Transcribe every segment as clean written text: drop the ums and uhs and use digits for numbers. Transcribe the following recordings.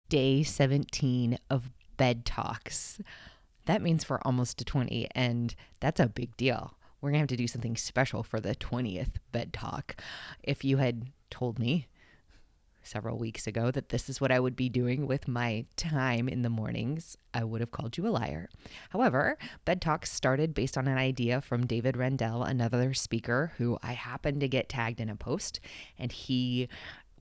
day 17 of BEDTalks. That means we're almost to 20, and that's a big deal. We're going to have to do something special for the 20th BEDTalk. If you had told me several weeks ago that this is what I would be doing with my time in the mornings, I would have called you a liar. However, BEDTalks started based on an idea from David Rendell, another speaker who I happened to get tagged in a post, and he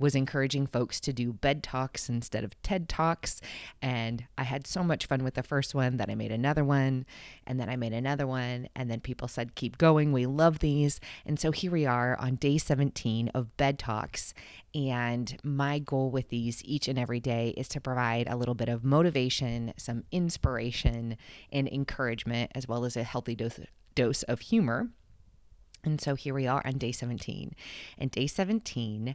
was encouraging folks to do BED Talks instead of TED Talks. And I had so much fun with the first one that I made another one, and then I made another one, and then people said, keep going, we love these. And so here we are on day 17 of BED Talks. And my goal with these each and every day is to provide a little bit of motivation, some inspiration, and encouragement, as well as a healthy dose of humor. And so here we are on day 17. And day 17,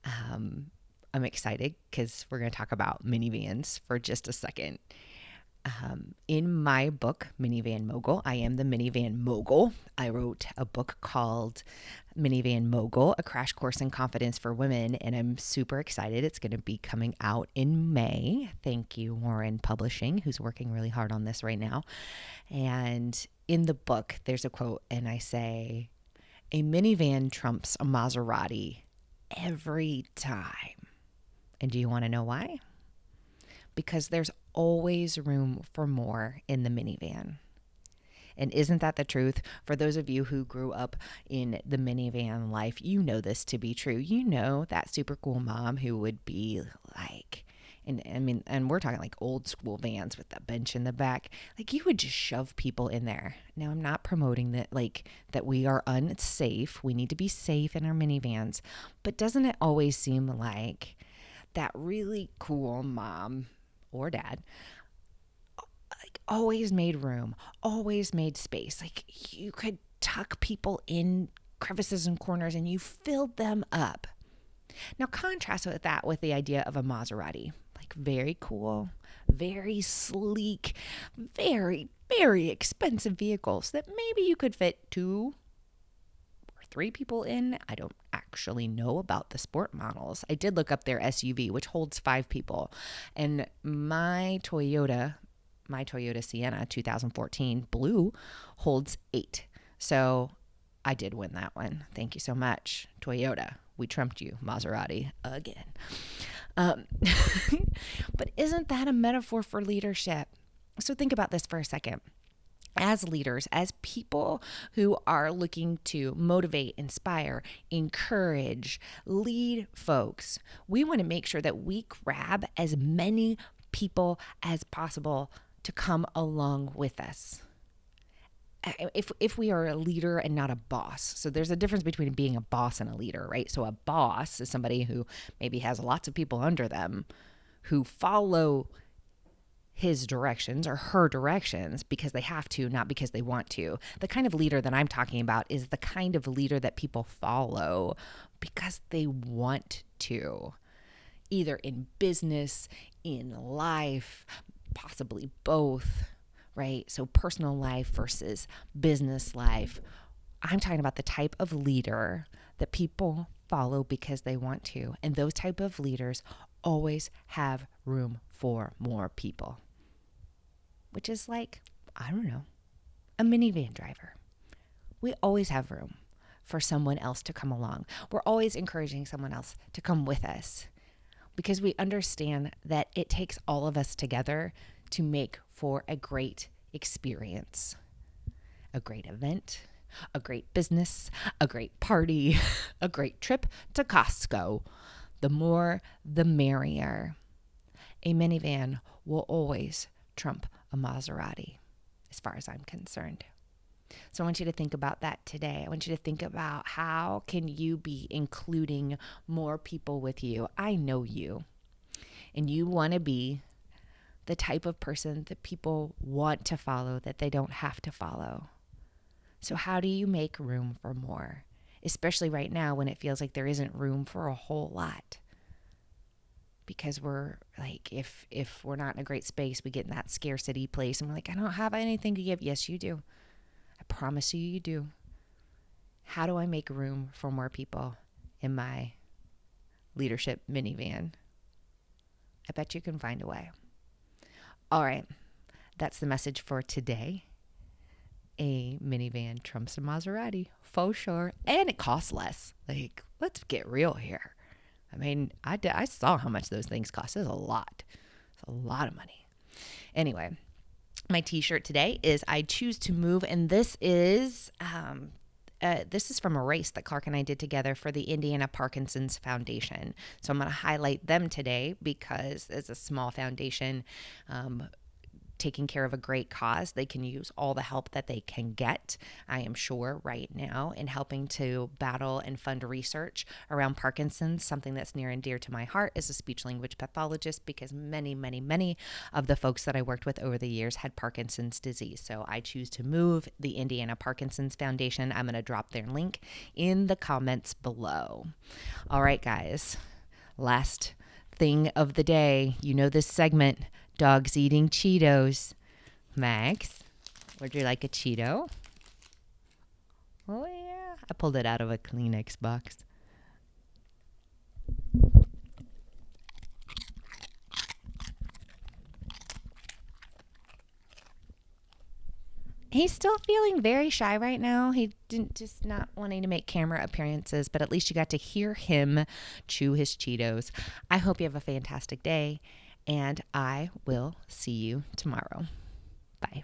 I'm excited because we're going to talk about minivans for just a second. In my book, Minivan Mogul, I am the Minivan Mogul. I wrote a book called Minivan Mogul, A Crash Course in Confidence for Women, and I'm super excited. It's going to be coming out in May. Thank you, Warren Publishing, who's working really hard on this right now. And in the book, there's a quote, and I say, a minivan trumps a Maserati every time. And do you want to know why? Because there's always room for more in the minivan. And isn't that the truth? For those of you who grew up in the minivan life, you know this to be true. You know that super cool mom who would be like, and we're talking like old school vans with the bench in the back. Like you would just shove people in there. Now I'm not promoting that, like that we are unsafe. We need to be safe in our minivans. But doesn't it always seem like that really cool mom or dad like always made room, always made space? Like you could tuck people in crevices and corners and you filled them up. Now contrast with that with the idea of a Maserati. Like very cool, very sleek, very, very expensive vehicles that maybe you could fit 2 or 3 people in. I don't actually know about the sport models. I did look up their SUV, which holds 5 people. And my Toyota Sienna 2014 blue holds 8. So I did win that one. Thank you so much, Toyota. We trumped you, Maserati, again. But isn't that a metaphor for leadership? So think about this for a second. As leaders, as people who are looking to motivate, inspire, encourage, lead folks, we want to make sure that we grab as many people as possible to come along with us. If we are a leader and not a boss. So there's a difference between being a boss and a leader, right? So a boss is somebody who maybe has lots of people under them who follow his directions or her directions because they have to, not because they want to. The kind of leader that I'm talking about is the kind of leader that people follow because they want to, either in business, in life, possibly both. Right? So personal life versus business life. I'm talking about the type of leader that people follow because they want to. And those type of leaders always have room for more people. Which is like, I don't know, a minivan driver. We always have room for someone else to come along. We're always encouraging someone else to come with us because we understand that it takes all of us together to make for a great experience, a great event, a great business, a great party, a great trip to Costco. The more, the merrier. A minivan will always trump a Maserati, as far as I'm concerned. So I want you to think about that today. I want you to think about how can you be including more people with you. I know you, and you want to be the type of person that people want to follow, that they don't have to follow. So how do you make room for more? Especially right now when it feels like there isn't room for a whole lot. Because we're like, if we're not in a great space, we get in that scarcity place and we're like, I don't have anything to give. Yes, you do. I promise you, you do. How do I make room for more people in my leadership minivan? I bet you can find a way. All right. That's the message for today. A minivan trumps a Maserati, for sure. And it costs less. Like, let's get real here. I mean, I saw how much those things cost. It's a lot. It's a lot of money. Anyway, my t-shirt today is I Choose to Move. And this is from a race that Clark and I did together for the Indiana Parkinson's Foundation. So I'm going to highlight them today because it's a small foundation taking care of a great cause. They can use all the help that they can get, I am sure, right now in helping to battle and fund research around Parkinson's. Something that's near and dear to my heart as a speech language pathologist, because many, many, many of the folks that I worked with over the years had Parkinson's disease. So I Choose to Move, the Indiana Parkinson's Foundation. I'm going to drop their link in the comments below. All right, guys. Last thing of the day. You know this segment, dogs eating Cheetos. Max, would you like a Cheeto? Oh, yeah. I pulled it out of a Kleenex box. He's still feeling very shy right now. He didn't just not wanting to make camera appearances, but at least you got to hear him chew his Cheetos. I hope you have a fantastic day, and I will see you tomorrow. Bye.